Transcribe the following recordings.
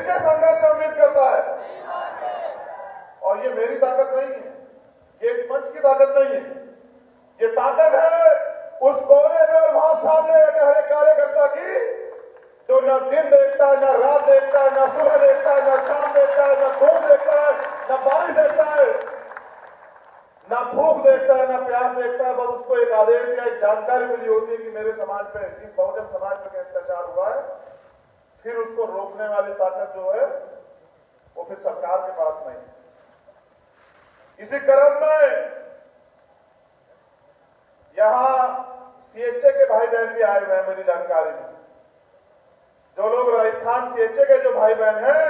किसके संघर्ष से उम्मीद करता है? और ये मेरी ताकत नहीं है, ये इस मंच की ताकत नहीं है, ये ताकत है उस कोने में और वहां सामने बैठे हर एक कार्यकर्ता की, जो न दिन देखता है, न रात देखता है, न सुबह देखता है, न शाम देखता है, न धूप देखता है, न बारिश देखता है, न भूख देखता है, न प्यास देखता है। बस उसको एक आदेश या एक जानकारी मिली होती है कि मेरे समाज पे, इस बहुजन समाज पे अत्याचार हुआ है, फिर उसको रोकने वाली ताकत जो है वो फिर सरकार के पास नहीं है। इसी क्रम में यहां सीएचए के भाई बहन भी आए हुए हैं मेरी जानकारी में। जो लोग राजस्थान सीएचए के जो भाई बहन हैं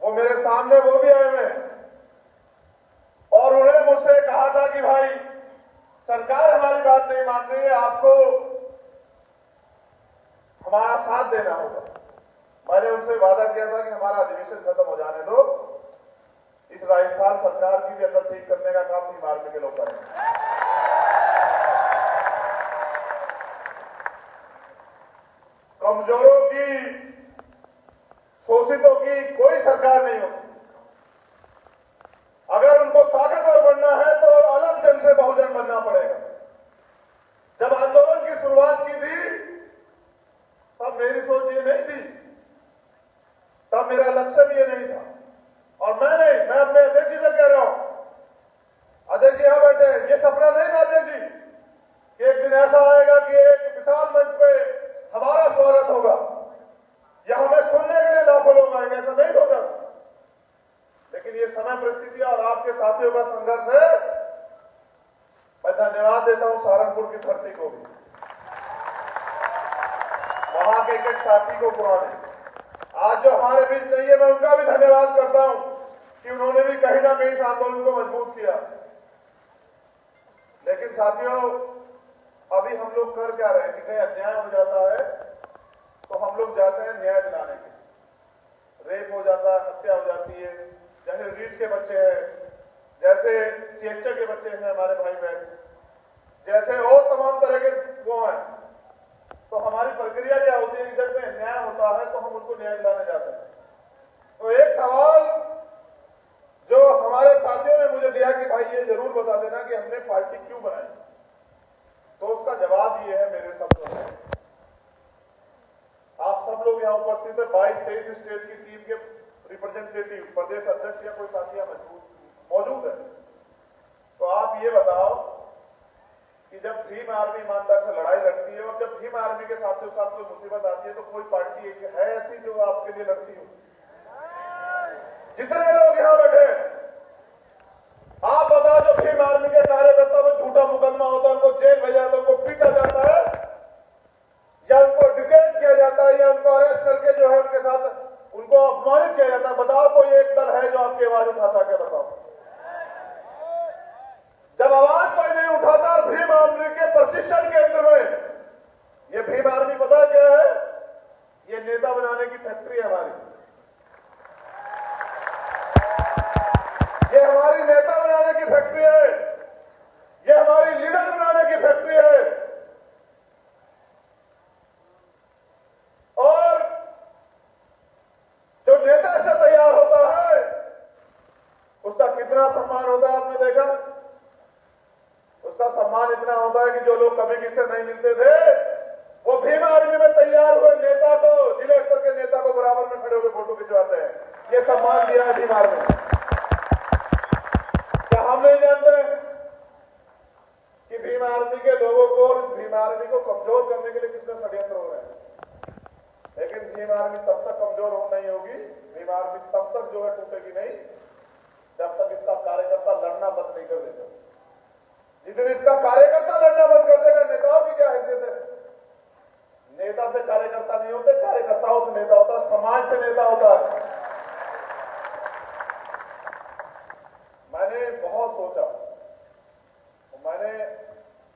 वो मेरे सामने वो भी आए हुए हैं और उन्होंने मुझसे कहा था कि भाई सरकार हमारी बात नहीं मान रही है, आपको हमारा साथ देना होगा। मैंने उनसे वादा किया था कि हमारा अधिवेशन खत्म हो जाने दो, इस राजस्थान सरकार की भी अकल ठीक करने का काम भीम आर्मी के लोग करेंगे। कमजोरों की, शोषितों की कोई सरकार नहीं होती। अगर उनको ताकतवर बनना है तो अलग जन से बहुजन बनना पड़ेगा। जब आंदोलन की शुरुआत की थी तब मेरी सोच ये नहीं थी, तब मेरा लक्ष्य भी ये नहीं था। और मैं अपने अध्यक्ष जी से कह रहा हूं, अध्यक्ष जी यहां बैठे हैं, ये सपना नहीं था अध्यक्ष जी कि एक दिन ऐसा आएगा कि एक विशाल मंच पे हमारा स्वागत होगा या हमें सुनने के लिए लाखों लोग आएंगे, ऐसा नहीं होगा। लेकिन ये समय, परिस्थिति और आपके साथियों का संघर्ष है। मैं धन्यवाद देता हूं सहारनपुर की धरती को भी, वहां के एक साथी को, पुराने आज जो हमारे बीच नहीं है, मैं उनका भी धन्यवाद करता हूं कि उन्होंने भी कहीं ना कहीं इस आंदोलन को मजबूत किया। लेकिन साथियों, अभी हम लोग कर क्या रहे हैं कि कहीं अन्याय हो जाता है तो हम लोग जाते हैं न्याय दिलाने के। रेप हो जाता है, हत्या हो जाती है, जैसे रीच के बच्चे हैं, जैसे सीएचए के बच्चे हैं हमारे भाई बहन, जैसे और तमाम तरह के वो हैं। तो हमारी प्रक्रिया क्या होती है कि जब में न्याय होता है तो हम उनको न्याय दिलाने जाते हैं। तो एक सवाल जो हमारे साथियों ने मुझे दिया कि भाई ये जरूर बता देना कि हमने पार्टी क्यों बनाई, तो उसका जवाब ये है मेरे शब्दों में। आप सब लोग यहाँ उपस्थित है, 22-23 स्टेट की टीम के रिप्रेजेंटेटिव, प्रदेश अध्यक्ष या कोई साथी मौजूद है। तो आप ये बताओ कि जब भीम आर्मी ईमानदार से लड़ाई लड़ती है और जब भीम आर्मी के साथियों साथ कोई मुसीबत आती है तो कोई पार्टी है ऐसी जो आपके लिए लड़ती हो? जितने लोग यहाँ बैठे आप बताओ, जो भीम आर्मी के कार्यकर्ता में झूठा मुकदमा होता है, उनको जेल भेजा जाता है, उनको पीटा जाता है या उनको डिटेन किया जाता है या उनको अरेस्ट करके जो है उनके साथ उनको अपमानित किया जाता है, बताओ कोई एक दल है जो आपकी आवाज उठाता है? बताओ। जब आवाज कोई नहीं उठाता, और भीम आर्मी के प्रशिक्षण केंद्र में, ये भीम आर्मी पता क्या है? ये नेता बनाने की फैक्ट्री है हमारी। ये हमारी नेता बनाने की फैक्ट्री है, ये हमारी लीडर बनाने की फैक्ट्री है। और जो नेता से तैयार होता है उसका कितना सम्मान होता है आपने देखा? उसका सम्मान इतना होता है कि जो लोग कभी किसी से नहीं मिलते थे वो भीम आर्मी में तैयार हुए नेता को, जिला स्तर के नेता को बराबर में खड़े होकर फोटो खिंचवाते हैं। ये सम्मान दिया है भीम आर्मी ने। क्या हम नहीं जानते कि भीम आर्मी के लोगों को और भीम आर्मी को कमजोर करने के लिए कितने षड्यंत्र हो रहे हैं? लेकिन भीम आर्मी तब तक कमजोर नहीं होगी, भीम आर्मी तब तक जो है टूटेगी नहीं जब तक इसका कार्यकर्ता लड़ना बंद नहीं कर देता। जितने इसका कार्यकर्ता लड़ना बंद कर देगा, नेताओं की क्या हैसियत है? नेता से कार्यकर्ता नहीं होते, कार्यकर्ताओं से नेता होता है, समाज से नेता होता है। मैंने बहुत सोचा, मैंने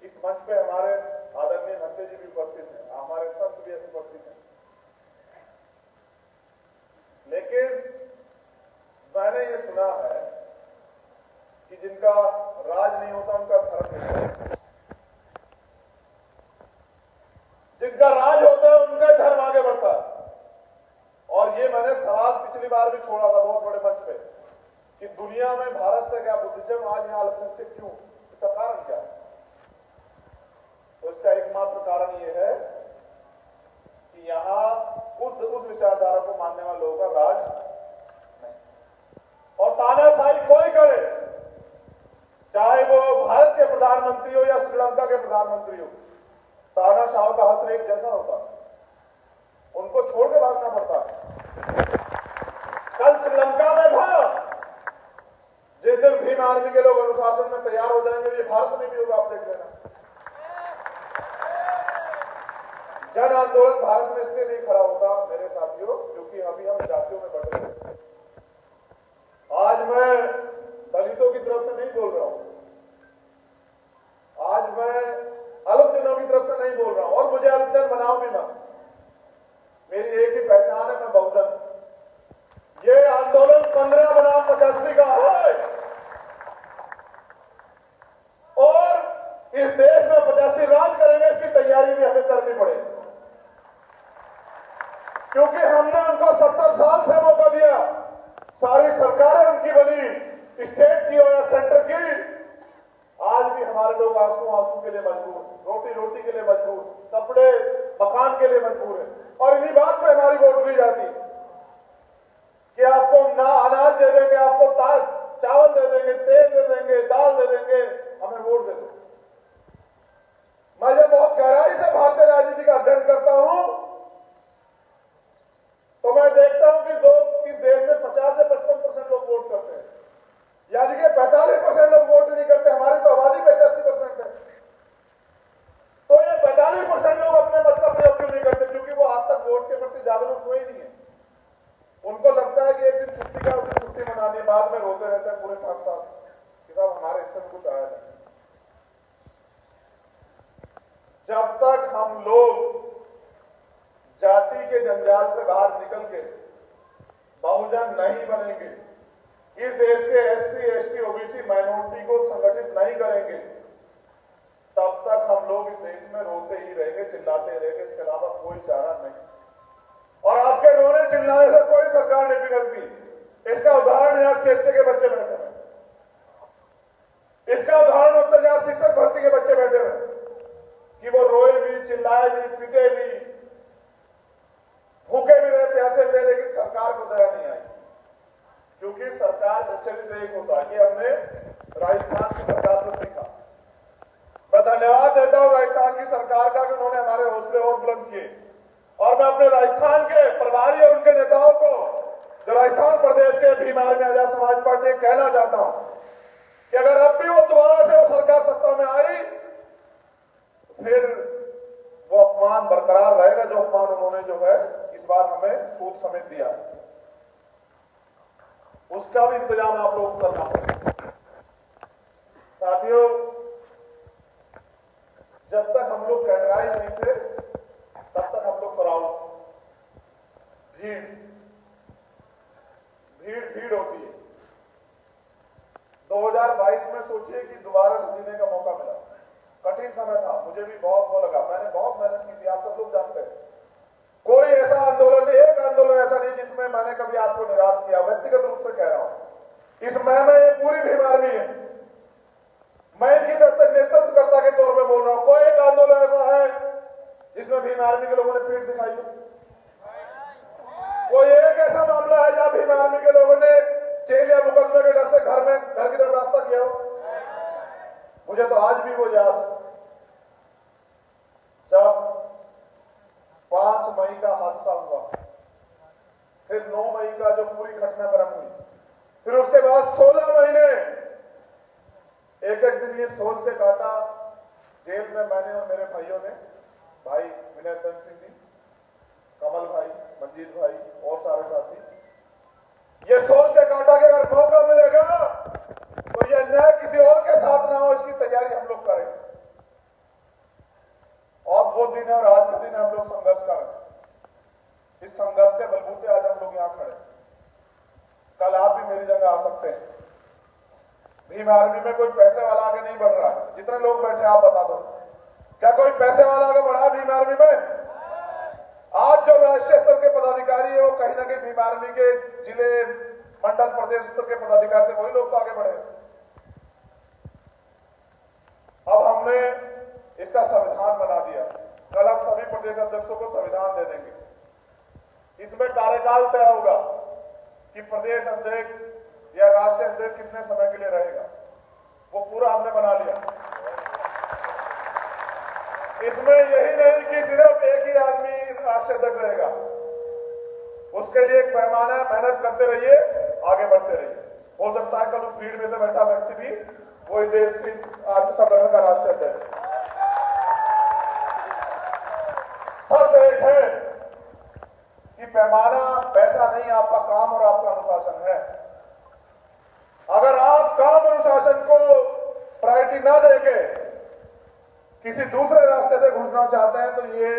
इस मंच पे हमारे आदरणीय भट्टे जी भी उपस्थित हैं, हमारे संत भी उपस्थित हैं, लेकिन मैंने ये सुना है कि जिनका राज नहीं होता उनका धर्म नहीं होता, जिनका राज होता है उनका धर्म आगे बढ़ता है। और और ये मैंने सवाल पिछली बार भी छोड़ा था बहुत बड़े मंच पे कि दुनिया में भारत से क्या बुद्धिज्म आज यहाँ अल्पसंख्यक क्यों, इसका कारण क्या है? तो इसका एकमात्र कारण ये है कि यहाँ उस विचारधारा को मानने वाले लोगों का राज नहीं, और तानाशाही कोई करे, चाहे वो भारत के प्रधानमंत्री हो या श्रीलंका के प्रधानमंत्री हो, तानाशाह का हक एक जैसा होता है, उनको छोड़ के भागना पड़ता है। कल श्रीलंका में था, जिस दिन भीम आर्मी के लोग अनुशासन में तैयार हो जाएंगे, ये भारत में भी होगा, आप देख लेना। जन आंदोलन भारत में इसलिए नहीं खड़ा होता मेरे साथियों, क्योंकि अभी हम जातियों में बढ़ रहे हैं। आज मैं दलितों की तरफ से नहीं बोल रहा हूं, आज मैं अल्पजनों की तरफ से नहीं बोल रहा हूं, और मुझे अल्पजन बनाओ भी मत, मेरी एक ही पहचान है, मैं बहुजन। ये आंदोलन 15 बनाम 85 का है, और इस देश में 85 राज करेंगे, इसकी तैयारी भी हमें करनी पड़ेगी, क्योंकि हमने उनको 70 साल से मौका दिया, सारी सरकारें उनकी बनी, स्टेट की हो या सेंटर की, आज भी हमारे लोग आंसू के लिए मजबूर, रोटी के लिए मजबूर, कपड़े मकान के लिए मजबूर है, और इन्हीं बात पे हमारी वोट दी जाती कि आपको ना अनाज दे देंगे, आपको चावल दे देंगे, तेल दे देंगे, दाल दे देंगे, हमें वोट दे दो। मैं जब बहुत गहराई से भारतीय राजनीति का अध्ययन करता हूं तो मैं देखता हूं कि इस देश में 50 से 55% लोग वोट करते हैं, यानी कि 45% लोग वोट नहीं करते। हमारी तो आबादी 85% है, तो ये 45% लोग अपने मत का प्रयोग क्यों नहीं करते? क्योंकि वो आज तक वोट के प्रति जागरूक हुए ही नहीं है। उनको लगता है कि एक दिन छुट्टी का, उस दिन छुट्टी मनानी है, बाद में रोते रहते हैं पूरे 5 साल कि साहब हमारे हिस्से में कुछ आया नहीं। जब तक हम लोग जाति के जंजाल से बाहर निकल के बहुजन नहीं बनेंगे, इस देश के एससी, एसटी, ओबीसी माइनॉरिटी को संगठित नहीं करेंगे, तब तक हम लोग इस देश में रोते ही रहेंगे, चिल्लाते रहेंगे, इसके अलावा कोई चारा नहीं। और आपके रोने चिल्लाने से कोई सरकार नहीं बिगड़ती। इसका उदाहरण यहाँ सीएचसी के बच्चे बैठे हैं, इसका उदाहरण उत्तर बिहार शिक्षक भर्ती के बच्चे बैठे हैं कि वो रोए भी, चिल्लाए भी, पीटे भी, भूखे भी रहे, प्यासे भी रहे, लेकिन सरकार को दया नहीं आई, क्योंकि सरकार चरित्र एक होता है। ये हमने राजस्थान की सरकार से सीखा। मैं धन्यवाद देता हूं राजस्थान की सरकार का कि उन्होंने हमारे हौसले और बुलंद किए, और मैं अपने राजस्थान के प्रभारी और उनके नेताओं को, जो राजस्थान प्रदेश के भीम आर्मी आजाद समाज पार्टी, कहना चाहता हूं कि अगर अब भी वो दोबारा से वो सरकार सत्ता में आई, फिर वो अपमान बरकरार रहेगा, जो अपमान उन्होंने जो है इस बार हमें सूद समेत दिया, उसका भी इंतजाम आप लोग करना पड़ेगा। साथियों, जब तक हम लोग कैटेगराइज नहीं थे, तब तक हम लोग क्राउड, भीड़ होती है। 2022 में सोचिए कि दोबारा से जीने का मौका मिला, कठिन समय था, मुझे भी बहुत वो लगा, मैंने बहुत मेहनत की थी, आप सब लोग जानते हैं। कोई ऐसा आंदोलन, एक आंदोलन ऐसा नहीं जिसमें मैंने कभी आपको निराश किया, व्यक्तिगत रूप से कह रहा हूं। इस मैं ये पूरी भीम आर्मी है, मैं इनकी तरफ से नेतृत्वकर्ता के तौर पर बोल रहा हूं। कोई एक आंदोलन ऐसा है जिसमें भीम आर्मी के लोगों ने पीठ दिखाई हो? कोई एक ऐसा मामला है जहां भीम आर्मी के लोगों ने जेल या मुकदमे के डर से घर की तरफ रास्ता किया हो? मुझे तो आज भी वो याद, जब 5 मई का हादसा हुआ, फिर 9 मई का जो पूरी घटनाक्रम हुई, फिर उसके बाद 16 महीने एक दिन ये सोच के काटा जेल में, मैंने और मेरे भाइयों ने, भाई विनय सिंह जी, कमल भाई, मंजीत भाई और सारे साथी, ये सोच के काटा कि अगर मौका मिलेगा तो ये अन्याय किसी और के साथ ना हो, इसकी तैयारी हम लोग करेंगे। और वो दिन है और आज का दिन हम लोग संघर्ष कर रहे हैं। इस संघर्ष के बलबूते आज हम लोग यहां खड़े हैं। कल आप भी मेरी जगह आ सकते हैं। भीम आर्मी में कोई पैसे वाला आगे नहीं बढ़ रहा है। जितने लोग बैठे आप बता दो, क्या कोई पैसे वाला आगे बढ़ा भीम आर्मी में? आज जो राष्ट्रीय स्तर के पदाधिकारी है वो कहीं ना कहीं टीम आर्मी के जिले मंडल प्रदेश स्तर के पदाधिकारी थे, वही लोग तो आगे बढ़े। अब हमने इसका संविधान बना दिया। कल हम सभी प्रदेश अध्यक्षों को संविधान दे देंगे। इसमें कार्यकाल तय होगा कि प्रदेश अध्यक्ष या राष्ट्रीय अध्यक्ष कितने समय के लिए रहेगा, वो पूरा हमने बना लिया। इसमें यही नहीं कि सिर्फ एक ही आदमी राष्ट्रीय अध्यक्ष रहेगा, उसके लिए एक पैमाना, मेहनत करते रहिए, आगे बढ़ते रहिए। हो सकता है कल उस भीड़ में से बैठा व्यक्ति भी वही देश की संगठन का राष्ट्रीय अध्यक्ष। शर्त एक है कि पैमाना पैसा नहीं, आपका काम और आपका अनुशासन है। अगर आप काम अनुशासन को प्रायोरिटी ना देके किसी दूसरे रास्ते से घुसना चाहते हैं, तो ये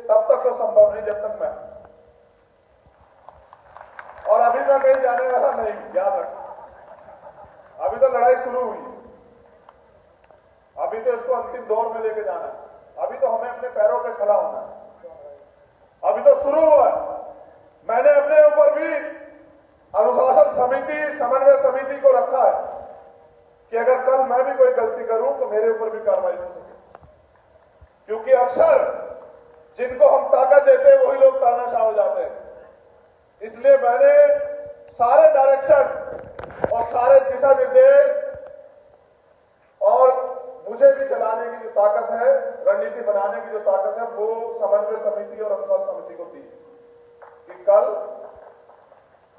तब तक तो संभव नहीं जब तक मैं, और अभी मैं कहीं जाने वाला नहीं, याद रखना। अभी तो लड़ाई शुरू हुई, अभी तो इसको अंतिम दौर में लेके जाना है। अभी तो हमें अपने पैरों पे खड़ा होना है, अभी तो शुरू हुआ है। मैंने अपने ऊपर भी अनुशासन समिति, समन्वय समिति को रखा है कि अगर कल मैं भी कोई गलती करूं तो मेरे ऊपर भी कार्रवाई हो सके, क्योंकि अक्सर जिनको हम ताकत देते हैं वही लोग तानाशाह हो जाते हैं। इसलिए मैंने सारे डायरेक्शन और सारे दिशा निर्देश और मुझे भी चलाने की जो ताकत है, रणनीति बनाने की जो ताकत है, वो समन्वय समिति और अनुशासन समिति को दी कि कल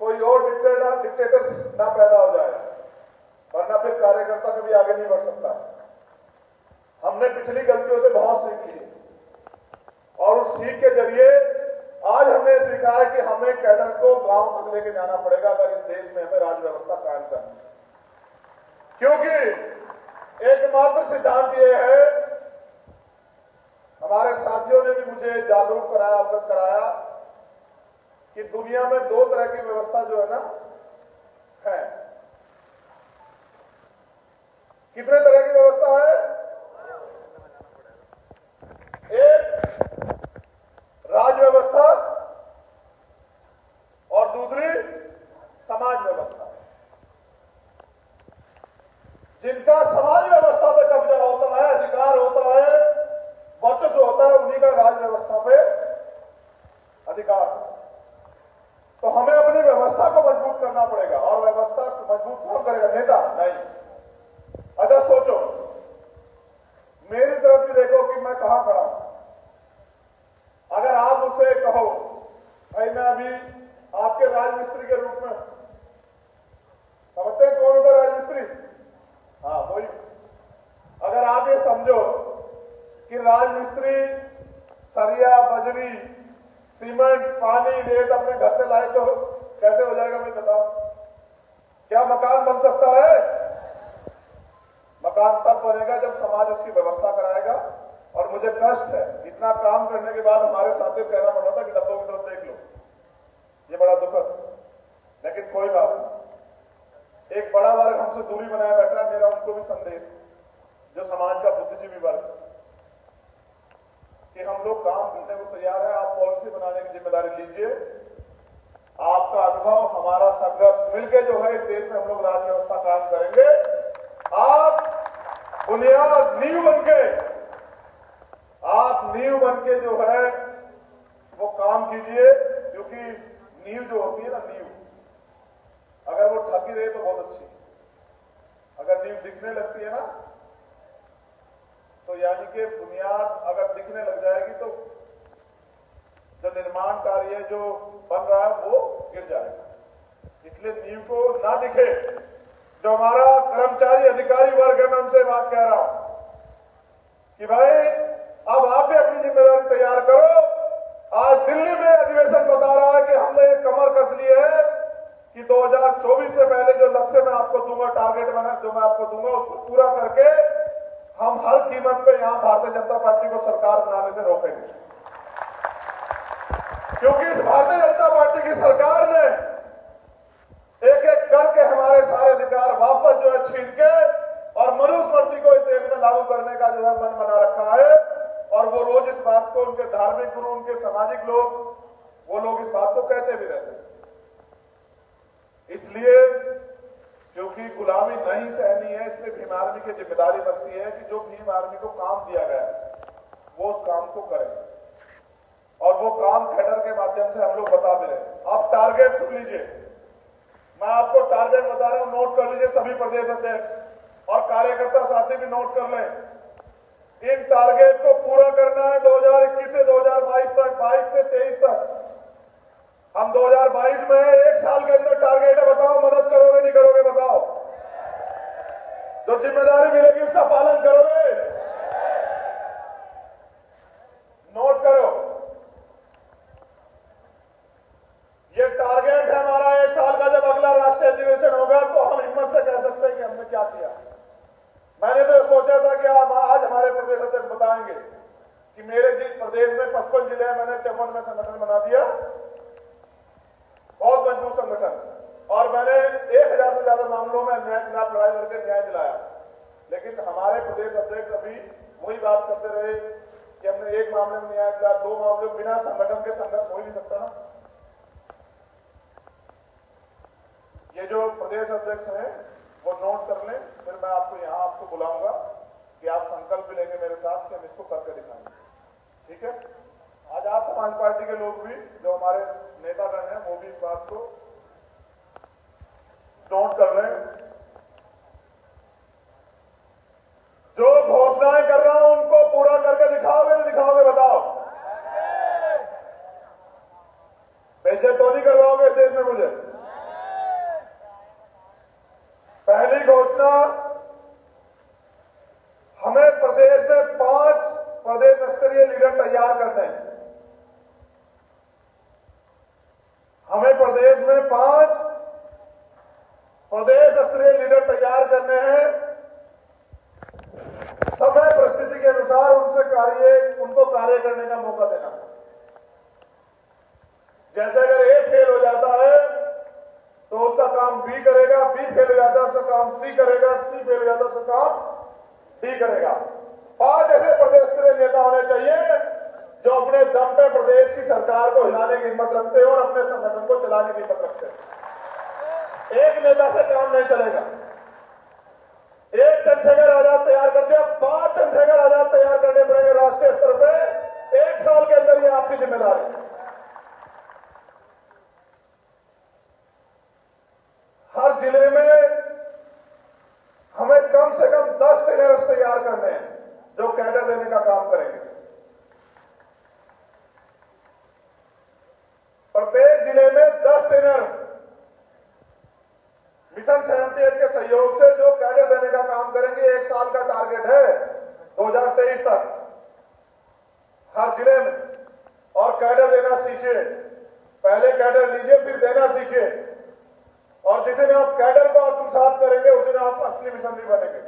कोई और डिक्टेटर ना पैदा हो जाए, वरना फिर कार्यकर्ता कभी आगे नहीं बढ़ सकता। हमने पिछली गलतियों से बहुत सीखी और उस सीख के जरिए आज हमने सीखा है कि हमें कैडर को गांव तक लेके जाना पड़ेगा अगर इस देश में हमें राज्य व्यवस्था कायम करनी है। क्योंकि एकमात्र सिद्धांत ये है, हमारे साथियों ने भी मुझे जागरूक कराया, अवगत कराया कि दुनिया में दो तरह की व्यवस्था जो है ना है। कितने तरह की व्यवस्था है? एक राज व्यवस्था और दूसरी समाज व्यवस्था। जिनका समाज व्यवस्था पे कब्जा होता है, अधिकार होता है, वर्चस्व होता है, उन्हीं का राज व्यवस्था पे अधिकार। तो हमें अपनी व्यवस्था को मजबूत करना पड़ेगा, और व्यवस्था को मजबूत कौन करेगा? नेता नहीं। अच्छा सोचो, मेरी तरफ भी देखो कि मैं कहां खड़ा हूं। अगर आप मुझसे कहो भाई मैं अभी आपके राजमिस्त्री के रूप में, समझते हैं कौन होता राजमिस्त्री? हाँ वही। अगर आप ये समझो कि राजमिस्त्री सरिया, बजरी, सीमेंट, पानी, रेत अपने घर से लाए तो कैसे हो जाएगा भाई बताओ? क्या मकान बन सकता है? मकान तब बनेगा जब समाज उसकी व्यवस्था कराएगा। और मुझे कष्ट है, इतना काम करने के बाद हमारे साथी कहना पड़ रहा था कि डब्बों की तरफ देख लो, ये बड़ा दुखद। लेकिन कोई बात नहीं, एक बड़ा वर्ग हमसे दूरी बनाए बैठा है। मेरा उनको भी संदेश, जो समाज का बुद्धिजीवी वर्ग, कि हम लोग काम करने को तैयार है। आप पॉलिसी बनाने की जिम्मेदारी लीजिए। आपका अनुभव, हमारा संघर्ष मिलकर जो है इस देश में हम लोग राज्य व्यवस्था कायम करेंगे। आप बुनियाद नींव बनके जो है वो काम कीजिए, क्योंकि नींव जो होती है ना, नींव अगर वो ढकी रहे तो बहुत अच्छी, अगर नींव दिखने लगती है ना, तो यानी कि बुनियाद अगर दिखने लग जाएगी तो जो निर्माण कार्य जो बन रहा है वो गिर जाएगा। इसलिए नींव को ना दिखे। जो हमारा कर्मचारी अधिकारी वर्ग है, मैं उनसे बात कह रहा हूं कि भाई अब आप भी अपनी जिम्मेदारी तैयार करो। आज दिल्ली में अधिवेशन बता रहा है कि हमने कमर कस ली है कि 2024 से पहले जो लक्ष्य मैं आपको दूंगा, टारगेट बना जो मैं आपको दूंगा, उसको पूरा करके हम हर कीमत पे यहां भारतीय जनता पार्टी को सरकार बनाने से रोकेंगे। क्योंकि इस भारतीय जनता पार्टी की सरकार ने एक एक करके हमारे सारे अधिकार वापस जो है छीन के और मनुस्मृति को इस देश में लागू करने का जो है मन बना रखा है। और वो रोज इस बात को, उनके धार्मिक गुरु, उनके सामाजिक लोग, वो लोग इस बात को कहते भी रहते हैं। इसलिए क्योंकि गुलामी नहीं सहनी है, इसलिए भीम आर्मी की जिम्मेदारी बनती है कि जो भीम आर्मी को काम दिया गया है वो उस काम को करें, और वो काम कैडर के माध्यम से हम लोग बता भी रहे। आप टारगेट सुन लीजिए, मैं आपको टारगेट बता रहा हूं, नोट कर लीजिए सभी प्रदेश अध्यक्ष और कार्यकर्ता साथी भी नोट कर लें। इन टारगेट को पूरा करना है 2021 से 2022 तक, 22 से 23 तक। हम 2022 में है, एक साल के अंदर टारगेट है, बताओ मदद करोगे नहीं करोगे बताओ? जो जिम्मेदारी मिलेगी उसका पालन करोगे? नोट करो, ये टारगेट है हमारा। एक साल का जब अगला राष्ट्रीय अधिवेशन होगा तो हम हिम्मत से कह सकते हैं कि हमने क्या किया। मैंने तो सोचा था कि आज हमारे प्रदेश अध्यक्ष बताएंगे कि मेरे जिस प्रदेश में 55 जिले हैं, मैंने 54 में संगठन बना दिया, बहुत मजबूत संगठन, और मैंने 1000 से ज्यादा मामलों में अन्याय के खिलाफ लड़ाई लड़के न्याय दिलाया। लेकिन हमारे प्रदेश अध्यक्ष अभी वही बात करते रहे कि हमने एक मामले में न्याय दिलाया, 2 मामले बिना संगठन के संघर्ष हो ही नहीं सकता ना। ये जो प्रदेश अध्यक्ष हैं वो नोट कर लें, फिर मैं आपको बुलाऊंगा कि आप संकल्प भी लेंगे मेरे साथ कि हम इसको करके दिखाएंगे, ठीक है? आजाद समाज पार्टी के लोग भी, जो हमारे नेतागण हैं, वो भी इस बात को नोट कर लें। जो घोषणाएं कर रहा हूं उनको पूरा करके दिखाओगे नहीं दिखाओगे बताओ? बेइज्जत तो नहीं करवाओगे इस देश में मुझे? पहली घोषणा, हमें प्रदेश में 5 प्रदेश स्तरीय लीडर तैयार करने हैं। हमें प्रदेश में 5 प्रदेश स्तरीय लीडर तैयार करने हैं। समय परिस्थिति के अनुसार उनको कार्य करने का मौका देना। जैसे अगर ए फेल हो जाता है तो उसका काम बी करेगा, बी फेल हो जाता है उसका काम सी करेगा, सी फेल हो जाता है उसका काम डी करेगा। 5 ऐसे प्रदेश स्तरीय नेता होने चाहिए जो अपने दम पे प्रदेश की सरकार को हिलाने की हिम्मत रखते हैं और अपने संगठन को चलाने की हिम्मत रखते हैं। एक नेता से काम नहीं चलेगा। एक चंद्रशेखर आजाद तैयार कर दिया, 5 चंद्रशेखर आजाद तैयार करने पड़ेंगे राष्ट्रीय स्तर पे। 1 साल के अंदर ये आपकी जिम्मेदारी है। हर जिले में हमें कम से कम 10 ट्रेनर्स तैयार करने हैं जो कैडर देने का काम करेंगे। प्रत्येक जिले में 10 ट्रेनर मिशन 78 के सहयोग से जो कैडर देने का काम करेंगे। 1 साल का टारगेट है 2023 तक हर जिले में, और कैडर देना सीखिए। पहले कैडर लीजिए फिर देना सीखिए, और जिस दिन आप कैडर को आत्मसात करेंगे उस दिन आप असली मिशनरी बनेंगे।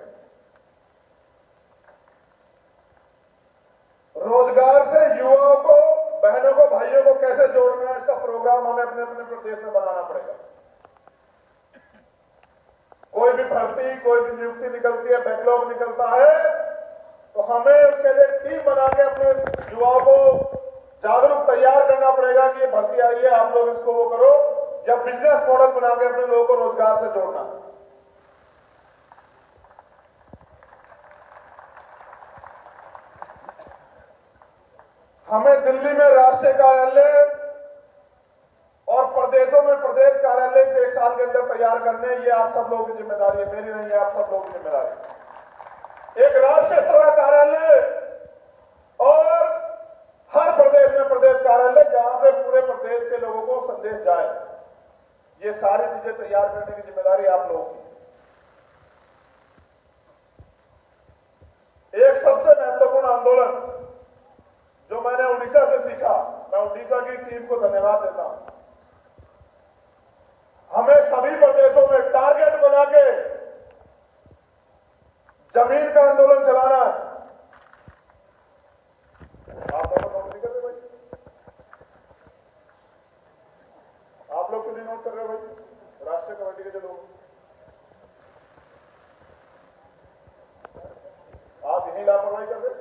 रोजगार से युवाओं को, बहनों को, भाइयों को कैसे जोड़ना है, इसका प्रोग्राम हमें अपने अपने प्रदेश में बनाना पड़ेगा। कोई भी भर्ती, कोई भी नियुक्ति निकलती है, बैकलॉग निकलता है, तो हमें उसके लिए टीम बना के अपने युवाओं को जागरूक तैयार करना पड़ेगा कि ये भर्ती आई है, आप लोग इसको वो करो, या बिजनेस मॉडल बना के अपने लोगों को रोजगार से जोड़ना। हमें दिल्ली में राष्ट्रीय कार्यालय और प्रदेशों में प्रदेश कार्यालय से 1 साल के अंदर तैयार करने, ये आप सब लोगों की जिम्मेदारी है, मेरी नहीं है, आप सब लोगों की जिम्मेदारी है। एक राष्ट्रीय स्तर का कार्यालय और हर प्रदेश में प्रदेश कार्यालय, जहां से पूरे प्रदेश के लोगों को संदेश जाए। ये सारी चीजें तैयार करने की जिम्मेदारी आप लोगों की। एक सबसे महत्वपूर्ण आंदोलन जो मैंने उड़ीसा से सीखा, मैं उड़ीसा की टीम को धन्यवाद देता हूं। हमें सभी प्रदेशों में टारगेट बना के जमीन का आंदोलन चलाना है। आप दोनों नोट नहीं कर रहे भाई? आप लोग क्यों नहीं नोट कर रहे भाई? राष्ट्रीय कमेटी के जो लोग, आप यही लापरवाही कर रहे?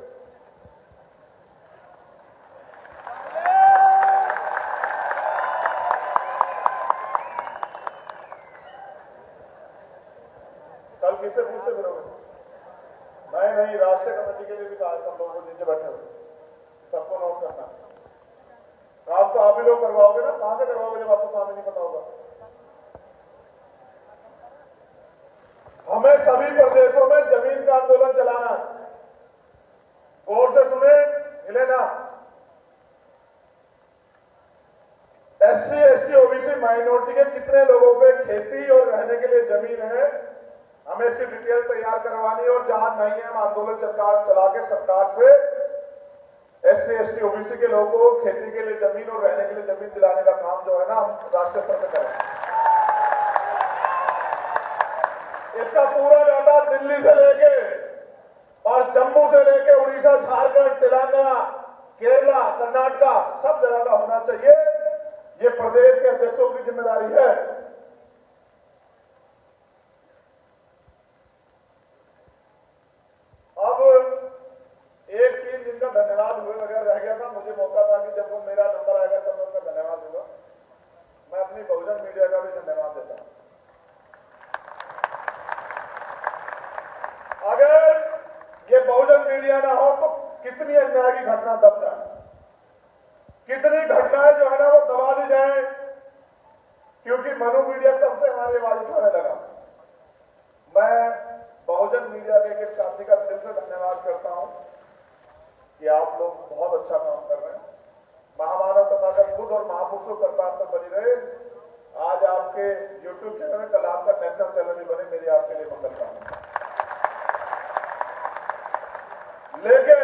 किससे पूछते फिरोगे? नहीं, राष्ट्रीय कमेटी के लिए भी कहा सब लोगों को नीचे बैठे हुए सबको नोट करना। काम तो आप ही लोग करवाओगे ना, कहां से करवाओगे जब आपको काम ही नहीं पता होगा। हमें सभी प्रदेशों में जमीन का आंदोलन चलाना है। गौर से सुने, हिले ना। SC, ST, OBC माइनॉरिटी के कितने लोगों पे खेती और रहने के लिए जमीन है, हमें इसकी डिटेल तैयार करवानी है। और जहां नहीं है, हम आंदोलन चला के सरकार से SC, ST, OBC के लोगों को खेती के लिए जमीन और रहने के लिए जमीन दिलाने का काम जो है ना, हम राष्ट्रीय स्तर पर करें। इसका पूरा डाटा दिल्ली से लेके और जम्मू से लेके उड़ीसा, झारखंड, तेलंगाना, केरला, कर्नाटका सब जगह का होना चाहिए। ये प्रदेश के अध्यक्षों की जिम्मेदारी है। अब एक चीज जिनका धन्यवाद हुए वगैरह रह गया था, मुझे मौका था कि जब वो मेरा नंबर आएगा तब मैं उनका धन्यवाद दूंगा। मैं अपनी बहुजन मीडिया का भी धन्यवाद देता हूं। अगर ये बहुजन मीडिया ना हो तो कितनी अन्याय की घटना दब जाए, कितनी घटनाएं जो है ना वो दबा दी जाए, क्योंकि मनु मीडिया तब से हमारी आवाज उठाने लगा। मैं बहुजन मीडिया के एक साथी का दिल से धन्यवाद करता हूं कि आप लोग बहुत अच्छा काम कर रहे हैं। महामानव तथागत बुद्ध और महापुरुषों की प्रार्थना बनी रहे। आज आपके YouTube चैनल, कल आपका नेशनल चैनल भी बने, मेरी आपके लिए मंगल कामना। लेकिन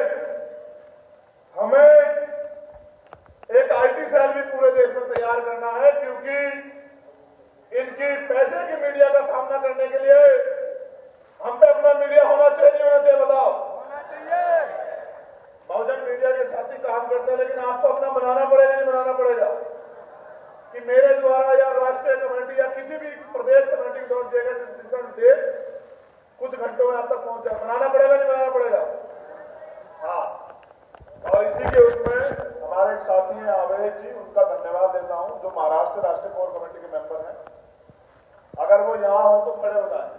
हमें एक IT सेल भी पूरे देश में तैयार करना है, क्योंकि इनकी पैसे की मीडिया का सामना करने के लिए हम पे अपना मीडिया होना चाहिए, नहीं होना चाहिए? बताओ। होना चाहिए। बहुजन मीडिया के साथी काम करते हैं, लेकिन आपको अपना बनाना पड़ेगा, नहीं बनाना पड़ेगा? कि मेरे द्वारा या राष्ट्रीय कमेटी या किसी भी प्रदेश कमेटी के द्वारा देश कुछ घंटों में आप तक पहुंच जाए, बनाना पड़ेगा, नहीं बनाना पड़ेगा? हाँ। और इसी के उसमें हमारे एक साथी हैं आवेश जी, उनका धन्यवाद देता हूं, जो महाराष्ट्र राष्ट्रीय कोर कमेटी के मेंबर हैं। अगर वो यहां हो तो खड़े हो जाए।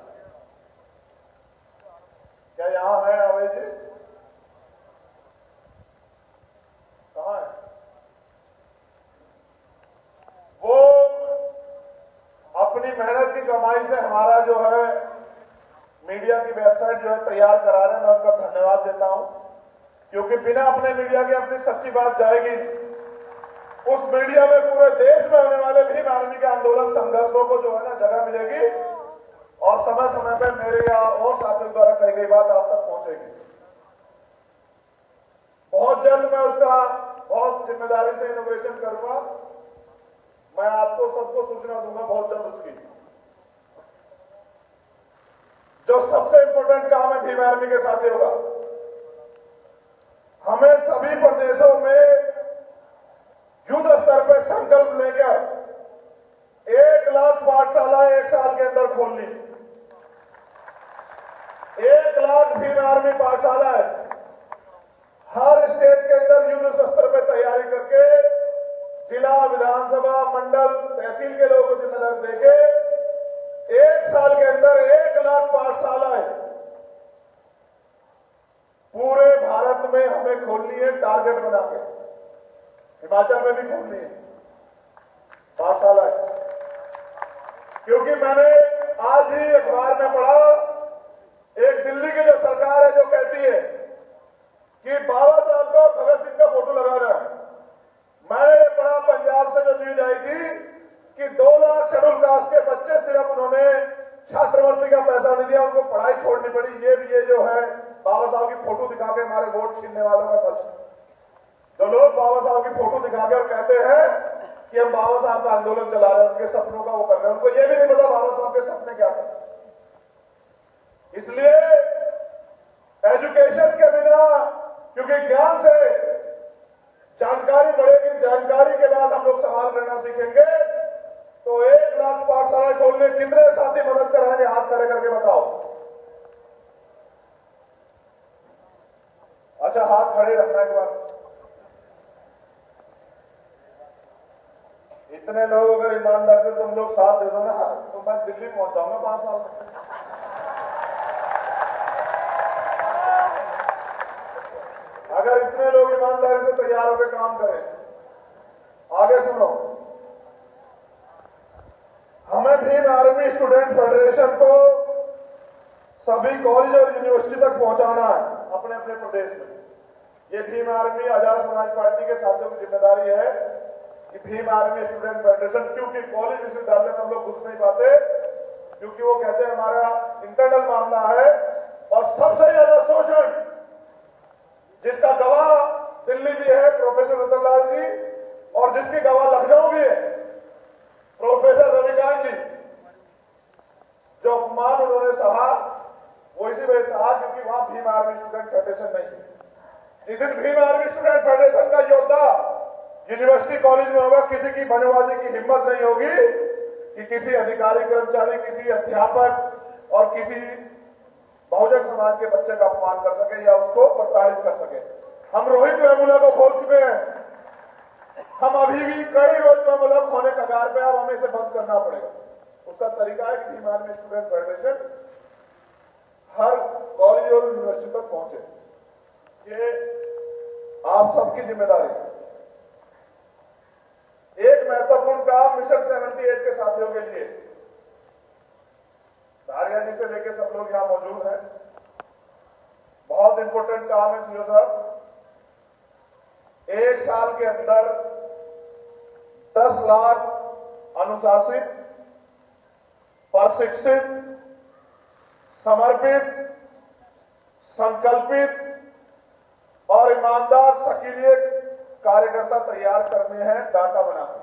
क्या यहां है आवेश जी? कहां है वो? अपनी मेहनत की कमाई से हमारा जो है मीडिया की वेबसाइट जो है तैयार करा रहे हैं। मैं उनका धन्यवाद देता हूं, क्योंकि बिना अपने मीडिया के अपनी सच्ची बात जाएगी। उस मीडिया में पूरे देश में होने वाले भीम आर्मी के आंदोलन संघर्षों को जो है ना जगह मिलेगी, और समय समय पर मेरे या और साथियों द्वारा कही गई बात आप तक पहुंचेगी। बहुत जल्द मैं उसका बहुत जिम्मेदारी से इनोग्रेशन करूंगा। मैं आपको सबको सूचना दूंगा बहुत जल्द उसकी। जो सबसे इंपॉर्टेंट काम है भीम आर्मी के साथ ही होगा। हमें सभी प्रदेशों में युद्ध स्तर पर संकल्प लेकर 1 लाख पाठशाला 1 साल के अंदर खोलनी। 1 लाख भीम आर्मी पाठशाला है हर स्टेट के अंदर युद्ध स्तर पर तैयारी करके जिला, विधानसभा, मंडल, तहसील के लोगों को जिम्मेदारी देके 1 साल के अंदर 1 लाख पाठशाला है पूरे भारत में हमें खोलनी है, टारगेट बना के। हिमाचल में भी खोलनी है पाठशाला, क्योंकि मैंने आज ही अखबार में पढ़ा, एक दिल्ली की जो सरकार है जो कहती है कि बाबा साहब को भगत सिंह का फोटो लगाना है। मैंने ये पढ़ा, पंजाब से जो न्यूज आई थी कि 2 लाख शेड्यूल कास्ट के बच्चे सिर्फ उन्होंने छात्रवृत्ति का पैसा नहीं दिया, उनको पढ़ाई छोड़नी पड़ी। ये जो है बाबा साहब की फोटो दिखा के हमारे वोट छीनने वालों का सच। जो लोग बाबा साहब की फोटो दिखा कर कहते हैं कि हम बाबा साहब का आंदोलन चला रहे हैं, उनके सपनों का वो कर रहे हैं, उनको ये भी नहीं पता बाबा साहब के सपने क्या थे। इसलिए एजुकेशन के बिना, क्योंकि ज्ञान से जानकारी बढ़ेगी, जानकारी के बाद हम लोग सवाल करना सीखेंगे। तो 1 लाख पाठशाला खोलने कितने साथी मदद कराएंगे? हाथ खड़े करके बताओ। अच्छा, हाथ खड़े रखना एक बार। इतने लोग अगर ईमानदार से तुम लोग साथ दे दो ना, तो मैं दिल्ली पहुंच जाऊंगा 5 साल में। अगर इतने लोग ईमानदारी से तैयार होकर काम करें, आगे सुनो, हमें भीम आर्मी स्टूडेंट फेडरेशन को सभी कॉलेज और यूनिवर्सिटी तक पहुंचाना है अपने अपने प्रदेश में। ये भीम आर्मी आजाद समाज पार्टी के साथियों की जिम्मेदारी है कि भीम आर्मी स्टूडेंट फेडरेशन, क्योंकि कॉलेज विश्वविद्यालय में हम लोग घुस नहीं पाते, क्योंकि वो कहते हैं हमारा इंटरनल मामला है। और सबसे ज्यादा शोषण जिसका गवाह दिल्ली भी है प्रोफेसर रतनलाल जी, और जिसकी गवाह लखनऊ भी है प्रोफेसर रविकांत जी, जो अपमान उन्होंने सहा वो इसी वजह सहा क्योंकि वहां भीम आर्मी स्टूडेंट फेडरेशन नहीं है। जिस दिन भीम आर्मी स्टूडेंट फेडरेशन का योद्धा यूनिवर्सिटी कॉलेज में होगा, किसी की बनेबाजी की हिम्मत नहीं होगी कि किसी अधिकारी कर्मचारी, किसी अध्यापक और किसी बहुजन समाज के बच्चे का अपमान कर सके या उसको प्रताड़ित कर सके। हम रोहित वेमुला को खोल चुके हैं, हम अभी भी कई रोहित वेमुला खोने कगार पे, अब हमें इसे बंद करना पड़ेगा। उसका तरीका है कि भीम आर्मी स्टूडेंट फेडरेशन हर कॉलेज और यूनिवर्सिटी तक पहुंचे। ये आप सबकी जिम्मेदारी है। एक महत्वपूर्ण काम मिशन 78 के साथियों के लिए, धारिया जी से लेकर सब लोग यहां मौजूद हैं, बहुत इंपॉर्टेंट काम है सीओ साहब। 1 साल के अंदर 10 लाख अनुशासित, प्रशिक्षित, समर्पित, संकल्पित और ईमानदार सक्रिय कार्यकर्ता तैयार करने हैं डाटा बनाकर।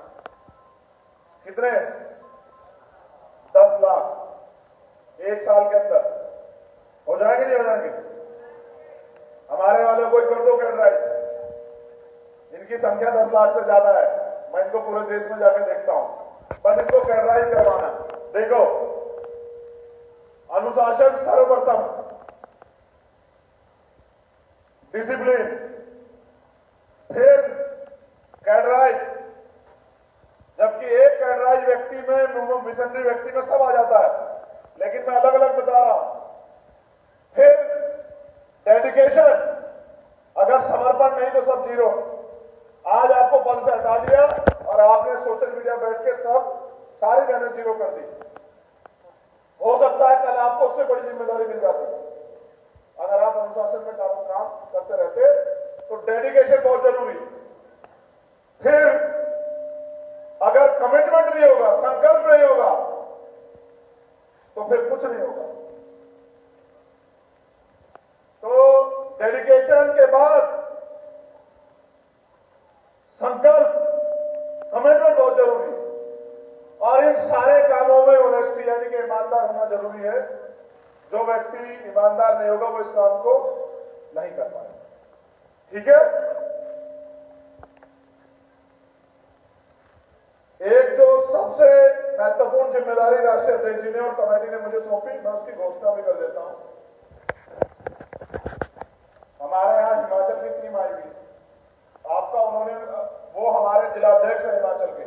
कितने? 10 लाख 1 साल के अंदर हो जाएंगे, नहीं हो जाएंगे? हमारे वालों को कर दो कैडराइज, इनकी संख्या 10 लाख से ज्यादा है, मैं इनको पूरे देश में जाके देखता हूं, बस इनको कैडराइज करवाना। देखो, अनुशासन सर्वप्रथम, डिसिप्लिन, फिर कैडराइज। जबकि एक कैडराइज व्यक्ति में, मिशनरी व्यक्ति में सब आ जाता है, लेकिन मैं अलग अलग बता रहा हूं। फिर डेडिकेशन, अगर समर्पण नहीं तो सब जीरो। आज आपको पद से हटा दिया और आपने सोशल मीडिया बैठ के सब सारी मेहनत जीरो कर दी। हो सकता है कल आपको उससे बड़ी जिम्मेदारी मिल जाती। अगर आप अनुशासन में काम करते रहते तो डेडिकेशन बहुत जरूरी। फिर अगर कमिटमेंट नहीं होगा, संकल्प नहीं होगा, तो फिर कुछ नहीं होगा। तो डेडिकेशन के बाद संकल्प, कमिटमेंट बहुत जरूरी है। और इन सारे कामों में ऑनेस्टी यानी कि ईमानदार होना जरूरी है। जो व्यक्ति ईमानदार नहीं होगा वो इस काम को नहीं कर पाएगा। ठीक है? एक जो सबसे महत्वपूर्ण जिम्मेदारी राष्ट्रीय अध्यक्ष जी ने और कमेटी ने मुझे सौंपी, मैं उसकी घोषणा भी कर देता हूं। हमारे यहां हिमाचल की टीम आई हुई, आपका उन्होंने, वो हमारे जिलाध्यक्ष है हिमाचल के,